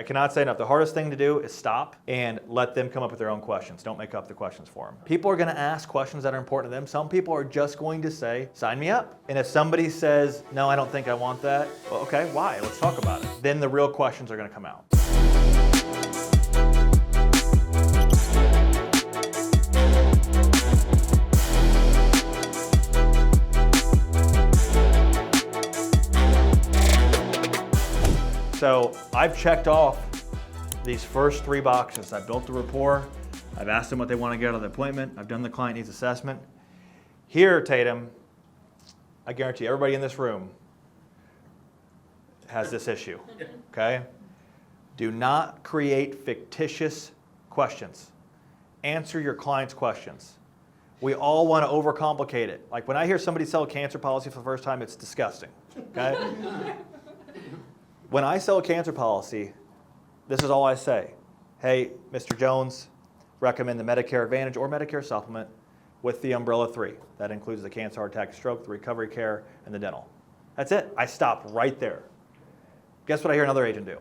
I cannot say enough. The hardest thing to do is stop and let them come up with their own questions. Don't make up the questions for them. People are going to ask questions that are important to them. Some people are just going to say, sign me up. And if somebody says, no, I don't think I want that, well, okay, why? Let's talk about it. Then the real questions are going to come out. So I've checked off these first 3 boxes. I've built the rapport. I've asked them what they want to get out of the appointment. I've done the client needs assessment. Here, Tatum, I guarantee everybody in this room has this issue, okay? Do not create fictitious questions. Answer your client's questions. We all want to overcomplicate it. Like when I hear somebody sell a cancer policy for the first time, it's disgusting, okay? When I sell a cancer policy, this is all I say. Hey, Mr. Jones, recommend the Medicare Advantage or Medicare Supplement with the umbrella 3. That includes the cancer, heart attack, stroke, the recovery care, and the dental. That's it. I stop right there. Guess what I hear another agent do?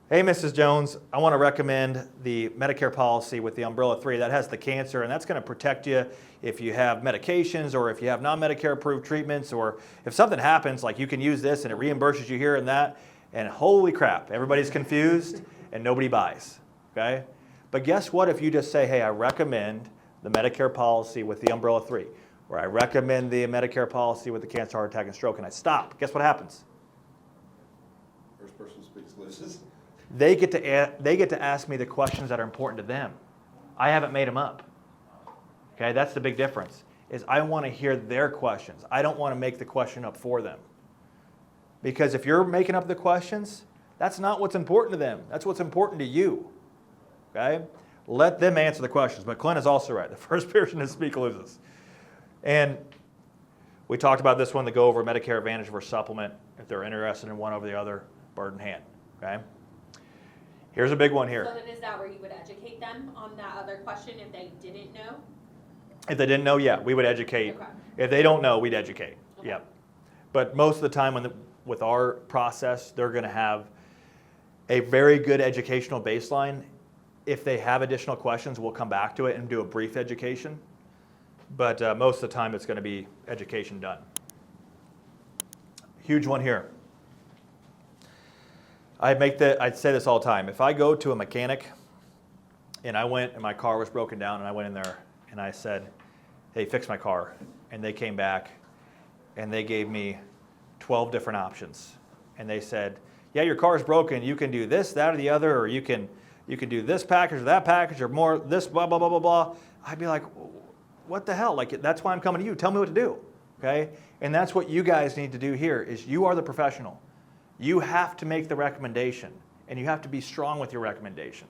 Hey, Mrs. Jones, I want to recommend the Medicare policy with the umbrella 3. That has the cancer, and that's going to protect you if you have medications or if you have non-Medicare approved treatments, or if something happens, like you can use this and it reimburses you here and that. And holy crap, everybody's confused and nobody buys, okay? But guess what if you just say, hey, I recommend the Medicare policy with the umbrella 3, or I recommend the Medicare policy with the cancer, heart attack, and stroke, and I stop. Guess what happens? First person speaks loses. They get to ask me the questions that are important to them. I haven't made them up. Okay, that's the big difference, is I want to hear their questions. I don't want to make the question up for them. Because if you're making up the questions, that's not what's important to them. That's what's important to you. Okay? Let them answer the questions. But Clint is also right. The first person to speak loses. And we talked about this one to go over Medicare Advantage versus Supplement. If they're interested in one over the other, bird in hand. Okay? Here's a big one here. So then is that where you would educate them on that other question if they didn't know? If they didn't know, yeah, we would educate. Okay. If they don't know, we'd educate. Okay. Yep. But most of the time with our process, they're going to have a very good educational baseline. If they have additional questions, we'll come back to it and do a brief education. But most of the time, it's going to be education done. Huge one here. I'd say this all the time. If I go to a mechanic and I went and my car was broken down and I went in there and I said, hey, fix my car. And they came back and they gave me 12 different options. And they said, yeah, your car is broken. You can do this, that, or the other, or you can do this package or that package or more, this, blah, blah, blah, blah, blah. I'd be like, what the hell? Like, that's why I'm coming to you. Tell me what to do, okay? And that's what you guys need to do here is you are the professional. You have to make the recommendation, and you have to be strong with your recommendation.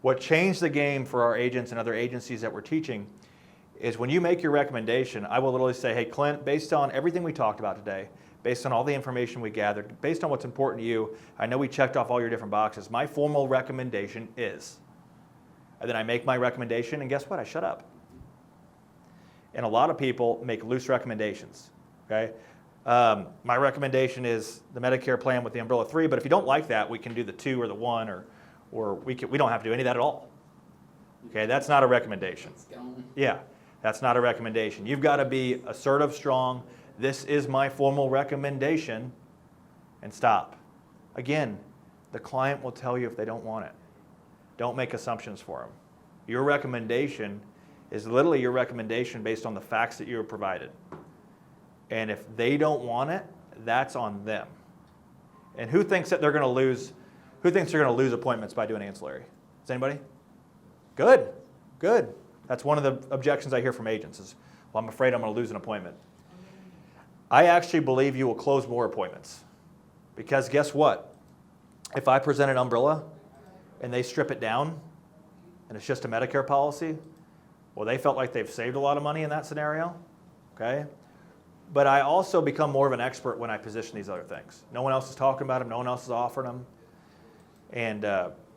What changed the game for our agents and other agencies that we're teaching is when you make your recommendation, I will literally say, hey, Clint, based on everything we talked about today, based on all the information we gathered, based on what's important to you, I know we checked off all your different boxes. My formal recommendation is, and then I make my recommendation, and guess what? I shut up. And a lot of people make loose recommendations, okay? My recommendation is the Medicare plan with the umbrella 3, but if you don't like that, we can do the 2 or the 1, or we don't have to do any of that at all. Okay, that's not a recommendation. Yeah, that's not a recommendation. You've got to be assertive, strong. This is my formal recommendation, and stop. Again, the client will tell you if they don't want it. Don't make assumptions for them. Your recommendation is literally your recommendation based on the facts that you were provided. And if they don't want it, that's on them. And who thinks that they're going to lose? Who thinks they're going to lose appointments by doing ancillary? Is anybody? Good, good. That's one of the objections I hear from agents is, well, I'm afraid I'm going to lose an appointment. I actually believe you will close more appointments. Because guess what? If I present an umbrella and they strip it down and it's just a Medicare policy, well, they felt like they've saved a lot of money in that scenario, okay? But I also become more of an expert when I position these other things. No one else is talking about them. No one else is offering them. And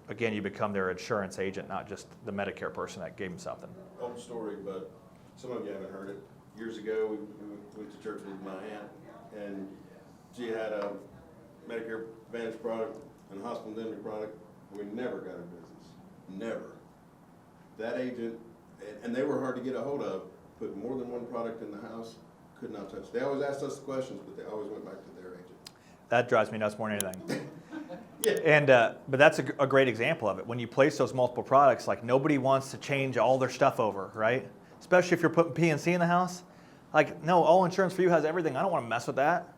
again, you become their insurance agent, not just the Medicare person that gave them something. Old story, but some of you haven't heard it. Years ago, we went to church with my aunt, and she had a Medicare Advantage product and hospital indemnity product, we never got a business, never. That agent, and they were hard to get a hold of, put more than one product in the house, could not touch. They always asked us the questions, but they always went back to their agent. That drives me nuts more than anything. Yeah. And but that's a great example of it. When you place those multiple products, like nobody wants to change all their stuff over, right? Especially if you're putting P&C in the house. Like, no, all insurance for you has everything. I don't want to mess with that.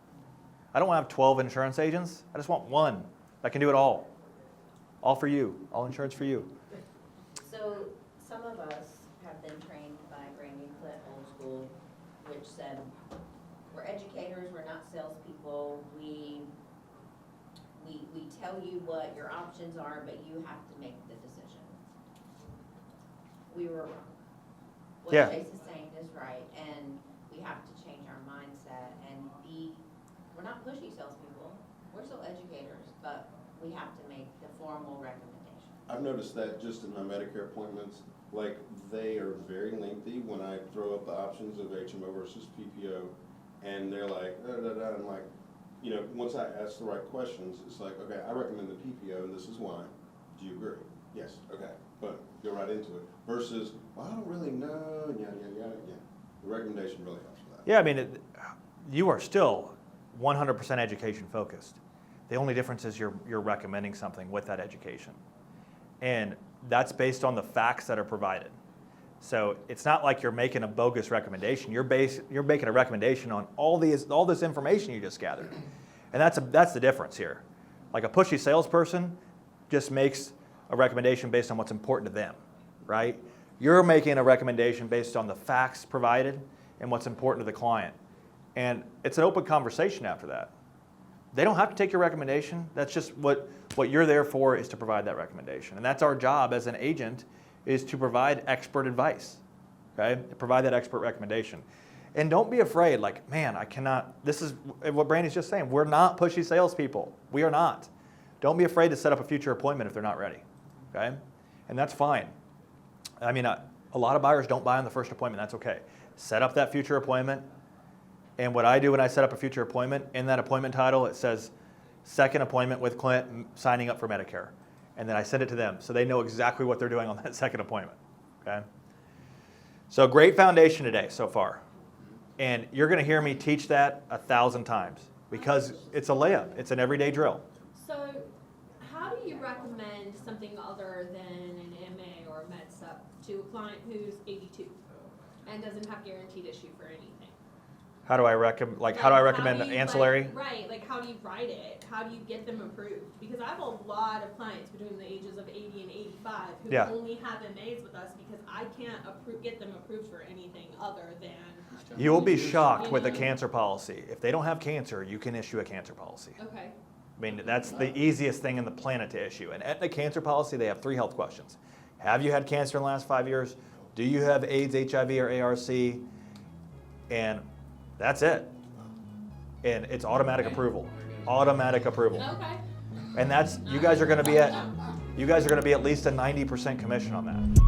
I don't want to have 12 insurance agents. I just want one that can do it all. All for you. All insurance for you. So some of us have been trained by Brandy and Clint Old School, which said, we're educators, we're not salespeople. We tell you what your options are, but you have to make the decision. We were wrong. What Yeah. Chase is saying is right, and we have to change our mindset and we're not pushy salespeople, we're still educators, but we have to make the formal recommendation. I've noticed that just in my Medicare appointments, like they are very lengthy when I throw up the options of HMO versus PPO, and they're like, da, da, da, I'm like, you know, once I ask the right questions, it's like, okay, I recommend the PPO and this is why. Do you agree? Yes, okay, but go right into it. Versus, well, I don't really know, and yada, yada, yada, yeah. The recommendation really helps with that. Yeah, I mean, you are still 100% education focused. The only difference is you're recommending something with that education. And that's based on the facts that are provided. So it's not like you're making a bogus recommendation. You're making a recommendation on all this information you just gathered. And that's the difference here. Like a pushy salesperson just makes a recommendation based on what's important to them, right? You're making a recommendation based on the facts provided and what's important to the client. And it's an open conversation after that. They don't have to take your recommendation. That's just what you're there for, is to provide that recommendation. And that's our job as an agent, is to provide expert advice, okay? Provide that expert recommendation. And don't be afraid, like, man, I cannot, this is what Brandy's just saying. We're not pushy salespeople. We are not. Don't be afraid to set up a future appointment if they're not ready, okay? And that's fine. I mean, a lot of buyers don't buy on the first appointment. That's okay. Set up that future appointment. And what I do when I set up a future appointment, in that appointment title, it says, second appointment with Clint, signing up for Medicare. And then I send it to them so they know exactly what they're doing on that second appointment, okay? So great foundation today so far. And you're gonna hear me teach that 1,000 times because it's a layup, it's an everyday drill. So how do you recommend something other than an MA or a med sup to a client who's 82 and doesn't have guaranteed issue for anything? How do I recommend do you ancillary? Right, like how do you write it? How do you get them approved? Because I have a lot of clients between the ages of 80 and 85 who Yeah. only have MAs with us because I can't get them approved for anything other than. You will be shocked You with a know? cancer policy. If they don't have cancer, you can issue a cancer policy. Okay. I mean, that's the easiest thing in the planet to issue. An Aetna cancer policy, they have 3 health questions. Have you had cancer in the last 5 years? Do you have AIDS, HIV, or ARC? And that's it. And it's automatic approval. Automatic approval. Okay. And that's, you guys are gonna be at least a 90% commission on that.